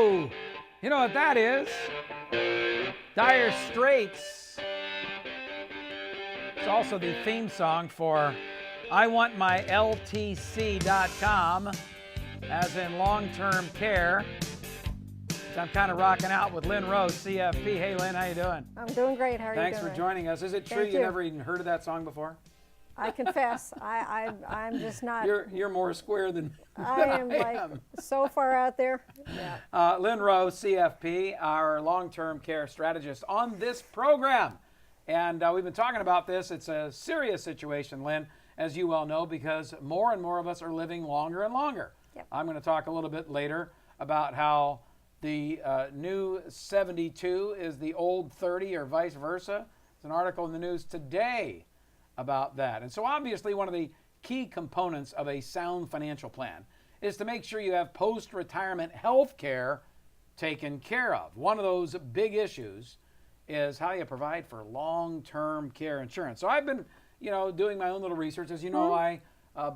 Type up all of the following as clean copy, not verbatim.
Rowe. You know what that is? Dire Straits. It's also the theme song for IWantMyLTC.com, as in long-term care. So I'm kind of rocking out with Lyn Rowe, CFP. Hey, Lyn, how you doing? I'm doing great. How are you doing? Thanks for joining us. Is it true you never even heard of that song before? I confess, I'm just not. You're more square than I am like so far out there. Yeah. Lyn Rowe, CFP, our long-term care strategist on this program. And we've been talking about this. It's a serious situation, Lyn, as you well know, because more and more of us are living longer and longer. Yep. I'm going to talk a little bit later about how the new 72 is the old 30 or vice versa. There's an article in the news today about that. And so obviously one of the key components of a sound financial plan is to make sure you have post-retirement health care taken care of. One of those big issues is how you provide for long-term care insurance. So I've been, doing my own little research. As you know, I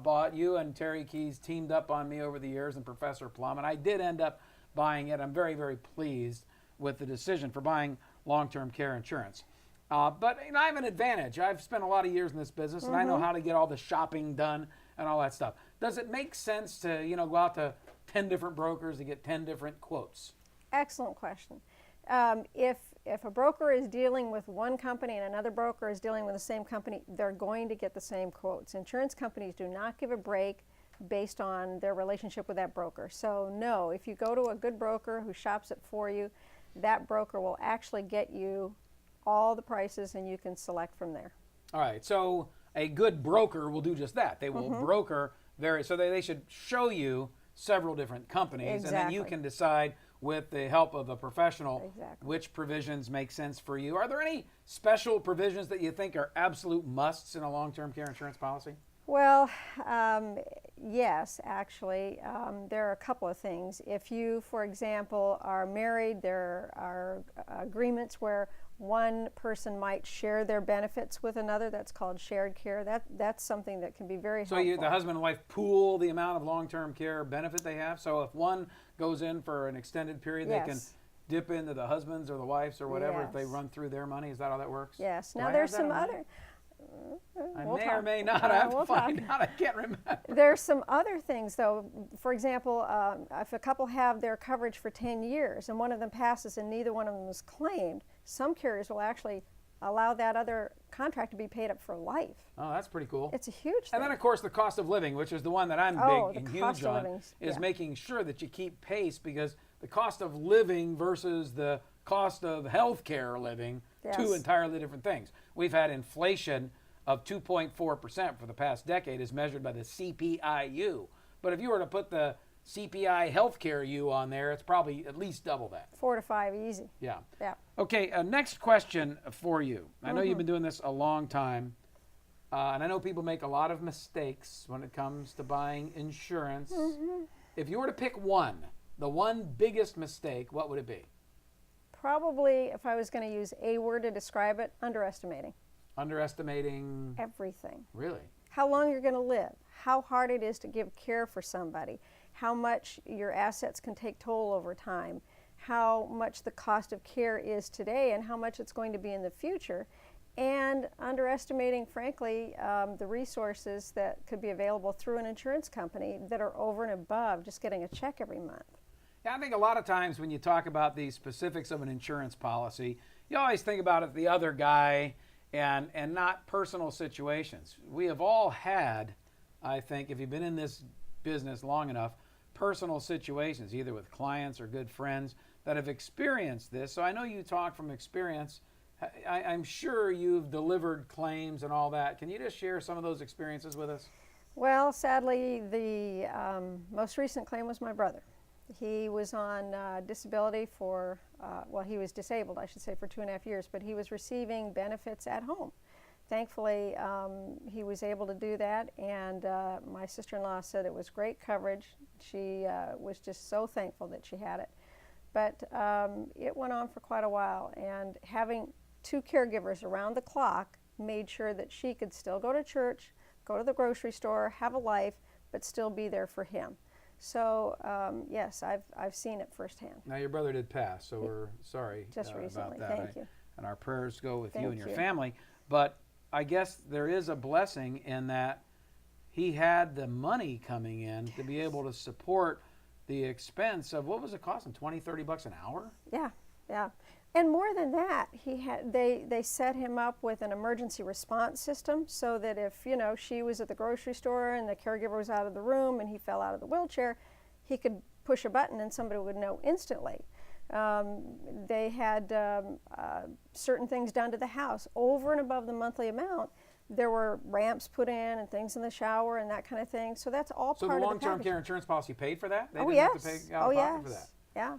bought, you and Terry Keys teamed up on me over the years, and Professor Plum, and I did end up buying it. I'm very, very pleased with the decision for buying long-term care insurance. But I have an advantage. I've spent a lot of years in this business, and I know how to get all the shopping done and all that stuff. Does it make sense to, go out to 10 different brokers to get 10 different quotes? Excellent question. If a broker is dealing with one company and another broker is dealing with the same company, they're going to get the same quotes. Insurance companies do not give a break based on their relationship with that broker. So no, if you go to a good broker who shops it for you, that broker will actually get you all the prices and you can select from there. All right, so a good broker will do just that. They will broker so they should show you several different companies, and then you can decide with the help of a professional which provisions make sense for you. Are there any special provisions that you think are absolute musts in a long-term care insurance policy? Well, yes, actually. There are a couple of things. If you, for example, are married, there are agreements where one person might share their benefits with another. That's called shared care. That's something that can be very helpful. So the husband and wife pool the amount of long-term care benefit they have? So if one goes in for an extended period, they can dip into the husband's or the wife's or whatever if they run through their money? Is that how that works? Yes. Now there's some other... I may or may not. I have to find out. I can't remember. There's some other things, though. For example, if a couple have their coverage for 10 years and one of them passes and neither one of them is claimed, some carriers will actually allow that other contract to be paid up for life. Oh, that's pretty cool. It's a huge thing. And then, of course, the cost of living, which is the one that I'm big and huge on, is making sure that you keep pace, because the cost of living versus the cost of health care living, two entirely different things. We've had inflation of 2.4% for the past decade as measured by the CPI-U. But if you were to put the CPI healthcare U on there, it's probably at least double that. 4 to 5 easy. Yeah. Yeah. Okay, next question for you. I know you've been doing this a long time, and I know people make a lot of mistakes when it comes to buying insurance. If you were to pick one, the one biggest mistake, what would it be? Probably, if I was going to use a word to describe it, underestimating. Underestimating? Everything. Really? How long you're going to live, how hard it is to give care for somebody, how much your assets can take toll over time, how much the cost of care is today and how much it's going to be in the future, and underestimating, frankly, the resources that could be available through an insurance company that are over and above just getting a check every month. Yeah, I think a lot of times when you talk about the specifics of an insurance policy, you always think about it the other guy and not personal situations. We have all had, I think, if you've been in this business long enough, personal situations, either with clients or good friends that have experienced this. So I know you talk from experience. I'm sure you've delivered claims and all that. Can you just share some of those experiences with us? Well, sadly, the most recent claim was my brother. He was on disability for, he was disabled, I should say, for 2.5 years, but he was receiving benefits at home. Thankfully, he was able to do that, and my sister-in-law said it was great coverage. She was just so thankful that she had it. But it went on for quite a while, and having 2 caregivers around the clock made sure that she could still go to church, go to the grocery store, have a life, but still be there for him. So yes, I've seen it firsthand. Now your brother did pass, so we're sorry Just recently. about that. Thank you. And our prayers go with you Thank and your you. family. But I guess there is a blessing in that he had the money coming in to be able to support the expense of, what was it costing, $20-30 an hour? Yeah, yeah. And more than that, they set him up with an emergency response system so that if, she was at the grocery store and the caregiver was out of the room and he fell out of the wheelchair, he could push a button and somebody would know instantly. They had certain things done to the house over and above the monthly amount. There were ramps put in and things in the shower and that kind of thing. So that's all So part the of the long-term package. care insurance policy paid for that? They Oh, didn't yes. have to pay out Oh, of pocket yes. for that? Yeah.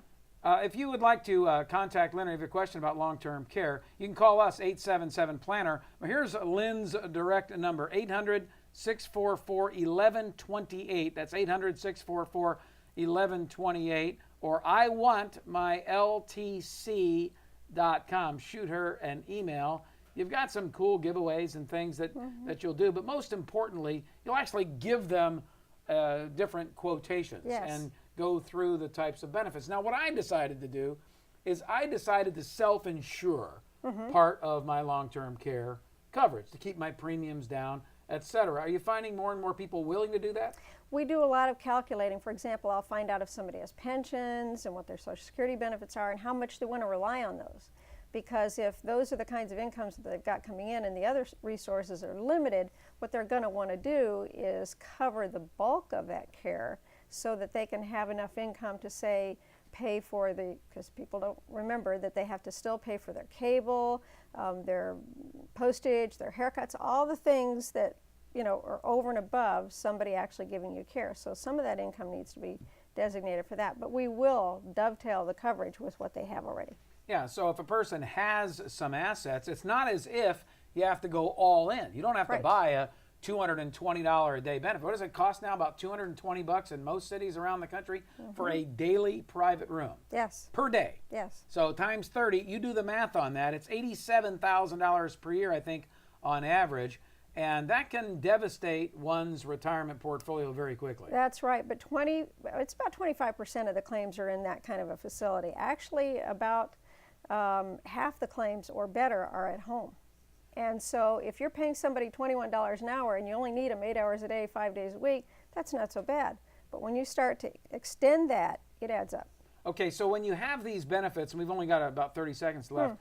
If you would like to contact Lyn or have a question about long-term care, you can call us, 877-PLANNER. Well, here's Lyn's direct number, 800-644-1128. That's 800-644-1128. Or iwantmyltc.com. Shoot her an email. You've got some cool giveaways and things that you'll do, but most importantly, you'll actually give them different quotations. Yes. And go through the types of benefits. Now, what I decided to do is I decided to self-insure part of my long-term care coverage to keep my premiums down, etc. Are you finding more and more people willing to do that? We do a lot of calculating. For example, I'll find out if somebody has pensions and what their Social Security benefits are and how much they want to rely on those. Because if those are the kinds of incomes that they've got coming in and the other resources are limited, what they're going to want to do is cover the bulk of that care so that they can have enough income to, say, pay for because people don't remember that they have to still pay for their cable, their postage, their haircuts, all the things that, are over and above somebody actually giving you care. So some of that income needs to be designated for that. But we will dovetail the coverage with what they have already. Yeah, so if a person has some assets, it's not as if you have to go all in. You don't have to Right. buy a $220 a day benefit. What does it cost now? About $220 in most cities around the country for a daily private room. Yes. Per day. Yes. So times 30, you do the math on that. It's $87,000 per year, I think, on average. And that can devastate one's retirement portfolio very quickly. That's right, but it's about 25% of the claims are in that kind of a facility. Actually, about half the claims or better are at home. And so if you're paying somebody $21 an hour and you only need them 8 hours a day, 5 days a week, that's not so bad. But when you start to extend that, it adds up. Okay, so when you have these benefits, and we've only got about 30 seconds left,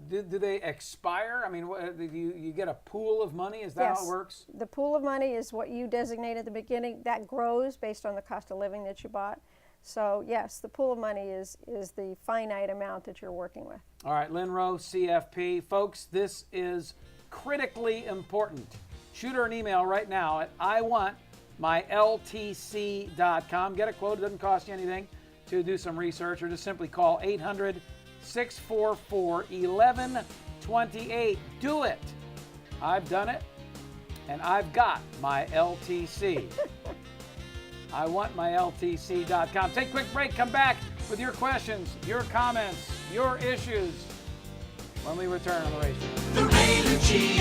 do they expire? I mean, you get a pool of money? Is that Yes. how it works? The pool of money is what you designate at the beginning. That grows based on the cost of living that you bought. So yes, the pool of money is the finite amount that you're working with. All right, Lyn Rowe, CFP. Folks, this is critically important. Shoot her an email right now at iwantmyltc.com. Get a quote. It doesn't cost you anything to do some research, or just simply call 800-644-1128. Do it. I've done it, and I've got my LTC. iwantmyltc.com. Take a quick break. Come back with your questions, your comments, your issues when we return on the Ray Show. The Ray Lucia